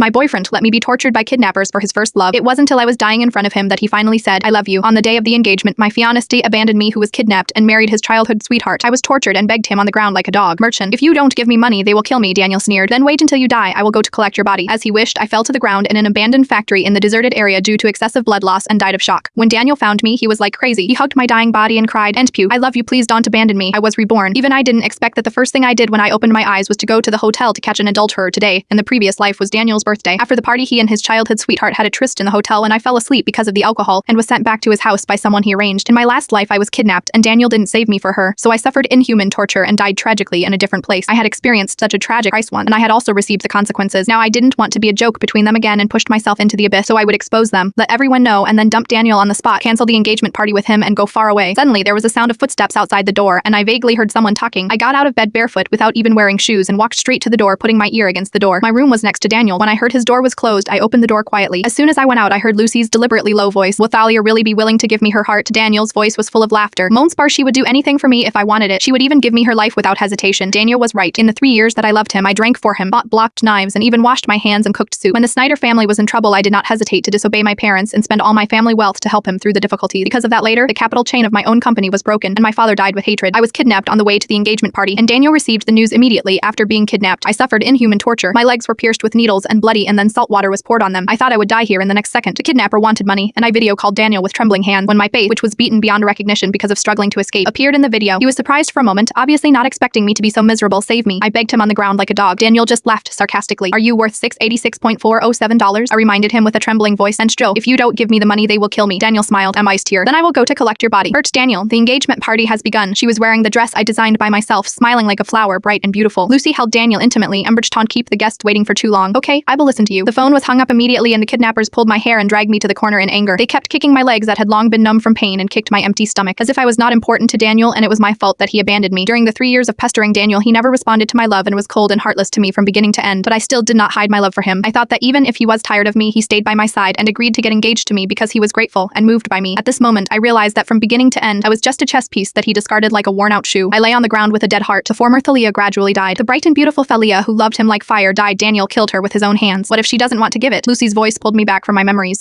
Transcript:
My boyfriend let me be tortured by kidnappers for his first love. It wasn't until I was dying in front of him that he finally said, "I love you." On the day of the engagement, my fiancé abandoned me, who was kidnapped, and married his childhood sweetheart. I was tortured and begged him on the ground like a dog. "Merchant, if you don't give me money, they will kill me," Daniel sneered. "Then wait until you die. I will go to collect your body." As he wished, I fell to the ground in an abandoned factory in the deserted area due to excessive blood loss and died of shock. When Daniel found me, he was like crazy. He hugged my dying body and cried, "And pew, I love you, please don't abandon me." I was reborn. Even I didn't expect that the first thing I did when I opened my eyes was to go to the hotel to catch an adulterer. Today, in the previous life, was Daniel's birthday. After the party, he and his childhood sweetheart had a tryst in the hotel, and I fell asleep because of the alcohol and was sent back to his house by someone he arranged. In my last life, I was kidnapped, and Daniel didn't save me for her, so I suffered inhuman torture and died tragically in a different place. I had experienced such a tragic price once, and I had also received the consequences. Now I didn't want to be a joke between them again and pushed myself into the abyss so I would expose them, let everyone know, and then dump Daniel on the spot, cancel the engagement party with him, and go far away. Suddenly, there was a sound of footsteps outside the door, and I vaguely heard someone talking. I got out of bed barefoot without even wearing shoes and walked straight to the door, putting my ear against the door. My room was next to Daniel. When I heard his door was closed, I opened the door quietly. As soon as I went out, I heard Lucy's deliberately low voice. "Will Thalia really be willing to give me her heart?" Daniel's voice was full of laughter. Moanspar, she would do anything for me if I wanted it. She would even give me her life without hesitation. Daniel was right. In the 3 years that I loved him, I drank for him, bought blocked knives, and even washed my hands and cooked soup. When the Snyder family was in trouble, I did not hesitate to disobey my parents and spend all my family wealth to help him through the difficulty. Because of that, later, the capital chain of my own company was broken, and my father died with hatred. I was kidnapped on the way to the engagement party, and Daniel received the news immediately after being kidnapped. I suffered inhuman torture. My legs were pierced with needles and bloody, and then salt water was poured on them. I thought I would die here in the next second. The kidnapper wanted money, and I video called Daniel with trembling hands. When my face, which was beaten beyond recognition because of struggling to escape, appeared in the video, he was surprised for a moment, obviously not expecting me to be so miserable. "Save me." I begged him on the ground like a dog. Daniel just laughed sarcastically. "Are you worth $686.407? I reminded him with a trembling voice. "And Joe, if you don't give me the money, they will kill me." Daniel smiled. "I'm iced here. Then I will go to collect your body." Hurt Daniel. The engagement party has begun. She was wearing the dress I designed by myself, smiling like a flower, bright and beautiful. Lucy held Daniel intimately. Don't keep the guests waiting for too long. "Okay, I will listen to you." The phone was hung up immediately, and the kidnappers pulled my hair and dragged me to the corner in anger. They kept kicking my legs that had long been numb from pain and kicked my empty stomach, as if I was not important to Daniel and it was my fault that he abandoned me. During the 3 years of pestering Daniel, he never responded to my love and was cold and heartless to me from beginning to end, but I still did not hide my love for him. I thought that even if he was tired of me, he stayed by my side and agreed to get engaged to me because he was grateful and moved by me. At this moment, I realized that from beginning to end, I was just a chess piece that he discarded like a worn-out shoe. I lay on the ground with a dead heart. The former Thalia gradually died. The bright and beautiful Thalia, who loved him like fire, died. Daniel killed her with his own hands. What if she doesn't want to give it? Lucy's voice pulled me back from my memories.